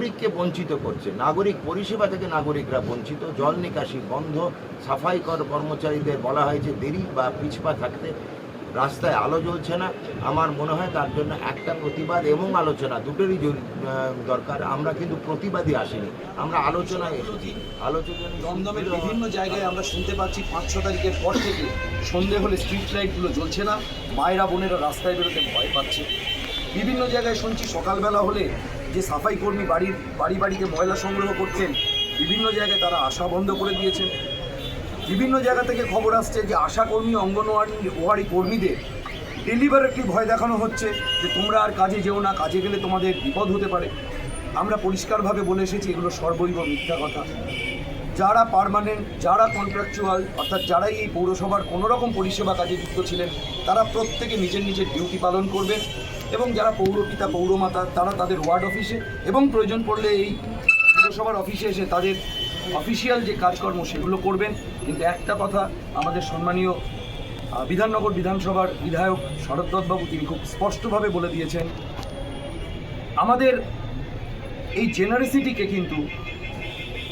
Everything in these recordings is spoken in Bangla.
নাগরিককে বঞ্চিত করছে, নাগরিক পরিষেবা থেকে নাগরিকরা বঞ্চিত। জল নিকাশি বন্ধ, সাফাই কর্মচারীদের বলা হয়েছে দেরি বা পিছপা থাকতে, রাস্তায় আলো জ্বলছে না। আমার মনে হয় তার জন্য একটা প্রতিবাদ এবং আলোচনা দুটোরই দরকার। আমরা কিন্তু প্রতিবাদী আসিনি, আমরা আলোচনায় এসেছি। দমদমের বিভিন্ন জায়গায় আমরা শুনতে পাচ্ছি 5-6 তারিখের পর থেকে সন্ধে হলে স্ট্রিট লাইটগুলো জ্বলছে না, মায়েরা বোনেরা রাস্তায় বেরোতে ভয় পাচ্ছে। বিভিন্ন জায়গায় শুনছি সকালবেলা হলে যে সাফাই কর্মী বাড়িতে ময়লা সংগ্রহ করতেন, বিভিন্ন জায়গায় তারা আসা বন্ধ করে দিয়েছেন। বিভিন্ন জায়গা থেকে খবর আসছে যে আশাকর্মী অঙ্গনওয়াড়ি কর্মীদের ডেলিভারেটলি ভয় দেখানো হচ্ছে যে তোমরা আর কাজে যেও না, কাজে গেলে তোমাদের বিপদ হতে পারে। আমরা পরিষ্কারভাবে বলে এসেছি এগুলো সর্বৈব মিথ্যা কথা। যারা পার্মানেন্ট, যারা কন্ট্রাকচুয়াল, অর্থাৎ যারাই এই পৌরসভার কোনোরকম পরিষেবা কাজে যুক্ত ছিলেন, তারা প্রত্যেকে নিজের নিজের ডিউটি পালন করবেন। এবং যারা পৌরপিতা পৌরমাতা তারা তাদের ওয়ার্ড অফিসে এবং প্রয়োজন পড়লে এই পৌরসভার অফিসে এসে তাদের অফিসিয়াল যে কাজকর্ম সেগুলো করবেন। কিন্তু একটা কথা আমাদের সম্মানীয় বিধাননগর বিধানসভার বিধায়ক শরৎ দত্তবাবু তিনি খুব স্পষ্টভাবে বলে দিয়েছেন, আমাদের এই জেনারেসিটিকে কিন্তু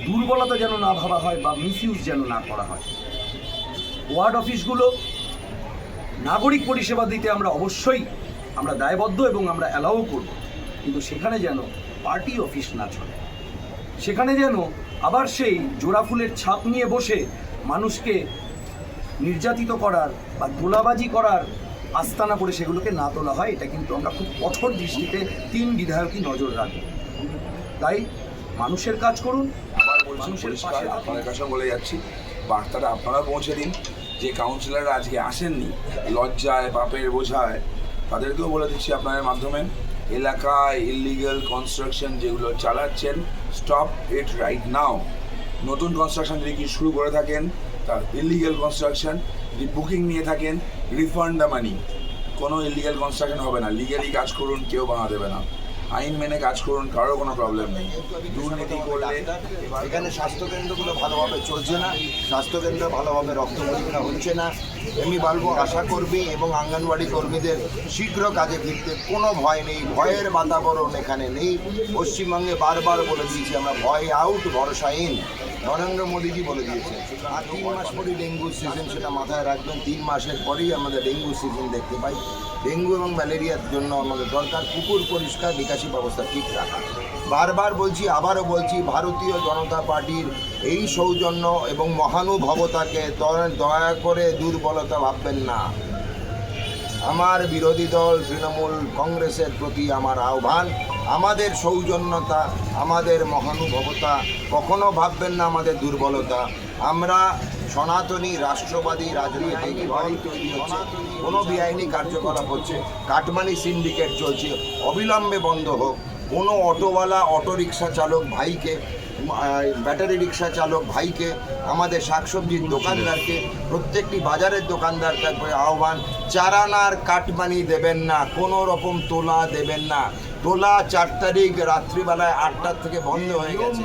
দুর্বলতা যেন না ভাবা হয় বা মিসইউজ যেন না করা হয়। ওয়ার্ড অফিসগুলো নাগরিক পরিষেবা দিতে আমরা দায়বদ্ধ এবং আমরা অ্যালাউ করব, কিন্তু সেখানে যেন পার্টি অফিস না চলে, সেখানে যেন আবার সেই জোড়া ফুলের ছাপ নিয়ে বসে মানুষকে নির্যাতিত করার বা তোলাবাজি করার আস্তানা করে সেগুলোকে না তোলা হয়। এটা কিন্তু আমরা খুব কঠোর দৃষ্টিতে 3 বিধায়কই নজর রাখব। তাই মানুষের কাজ করুন। আবার বলছি পরিষ্কার আপনাদের কাছে বলে যাচ্ছি, বার্তাটা আপনারা পৌঁছে দিন। যে কাউন্সিলররা আজকে আসেননি লজ্জায় বাপের বোঝায়, তাদেরকেও বলে দিচ্ছি আপনাদের মাধ্যমে, এলাকায় ইললিগাল কনস্ট্রাকশন যেগুলো চালাচ্ছেন, স্টপ ইট রাইট নাও। নতুন কনস্ট্রাকশন যদি কি শুরু করে থাকেন, তার ইললিগাল কনস্ট্রাকশন যদি বুকিং নিয়ে থাকেন, রিফান্ড দ্য মানি। কোনো ইললিগাল কনস্ট্রাকশন হবে না, লিগালি কাজ করুন, কেউ বাধা দেবে না। আইন মেনে কাজ করুন, কারোর কোনো প্রবলেম নেই। দুর্নীতি করলে এখানে স্বাস্থ্যকেন্দ্রগুলো ভালোভাবে চলছে না, স্বাস্থ্যকেন্দ্র ভালোভাবে রক্ত পরীক্ষা হচ্ছে না। আমি বলবো আশা কর্মী এবং অঙ্গনওয়াড়ি কর্মীদের শীঘ্র কাজে ফিরতে কোনো ভয় নেই, ভয়ের বাতাবরণ এখানে নেই। পশ্চিমবঙ্গে বারবার বলে দিয়েছি আমরা, ভয় আউট ভরসা ইন। নরেন্দ্র মোদীজি বলে দিয়েছে। আর 3 মাস পরেই ডেঙ্গু সিজন, সেটা মাথায় রাখবেন। 3 মাসের পরেই আমাদের ডেঙ্গু সিজন দেখতে পাই। ডেঙ্গু এবং ম্যালেরিয়ার জন্য আমাদের দরকার পুকুর পরিষ্কার, নিকাশি ব্যবস্থা ঠিক রাখা। বারবার বলছি, আবারও বলছি, ভারতীয় জনতা পার্টির এই সৌজন্য এবং মহানুভবতাকে দয়া করে দুর্বলতা ভাববেন না। আমার বিরোধী দল তৃণমূল কংগ্রেসের প্রতি আমার আহ্বান, আমাদের সৌজন্যতা, আমাদের মহানুভবতা কখনো ভাববেন না আমাদের দুর্বলতা। আমরা সনাতনী রাষ্ট্রবাদী রাজনৈতিক দল তৈরি হচ্ছে, কোনো বেআইনি কার্যকলাপ হচ্ছে, কাটমানি সিন্ডিকেট চলছে, অবিলম্বে বন্ধ হোক। কোনো অটোওয়ালা, অটোরিকশা চালক ভাইকে, ব্যাটারি রিক্সা চালক ভাইকে, আমাদের শাকসবজির দোকানদারকে, প্রত্যেকটি বাজারের দোকানদারকে আহ্বান, চারানার কাটমানি দেবেন না, কোনো রকম তোলা দেবেন না। তোলা 4 তারিখ রাত্রিবেলায় 8টার থেকে বন্ধ হয়ে গেছে।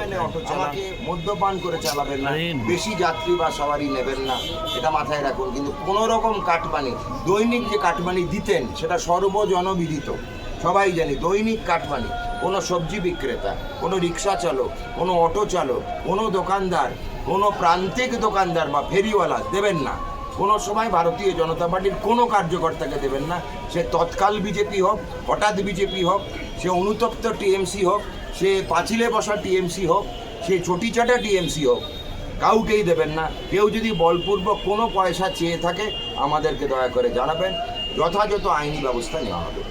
আমাকে মদ্যপান করে চালাবেন না, বেশি যাত্রী বা সবারই নেবেন না, এটা মাথায় রাখুন। কিন্তু কোনো রকম কাটমানি, দৈনিক যে কাটমানি দিতেন সেটা সর্বজনবিদিত, সবাই জানি। দৈনিক কাটমানি কোনো সবজি বিক্রেতা, কোনো রিক্সা চালক, কোনো অটো চালক, কোনো দোকানদার, কোনো প্রান্তিক দোকানদার বা ফেরিওয়ালা দেবেন না। কোনো সময় ভারতীয় জনতা পার্টির কোনো কার্যকর্তাকে দেবেন না। সে তৎকাল বিজেপি হোক, হঠাৎ বিজেপি হোক, সে অনুতপ্ত টিএমসি হোক, সে পাঁচিলে বসা টিএমসি হোক, সে চটিচাটা টিএমসি হোক, কাউকেই দেবেন না। কেউ যদি বলপূর্বক কোনো পয়সা চেয়ে থাকে আমাদেরকে দয়া করে জানাবেন, যথাযথ আইনি ব্যবস্থা নেওয়া হবে।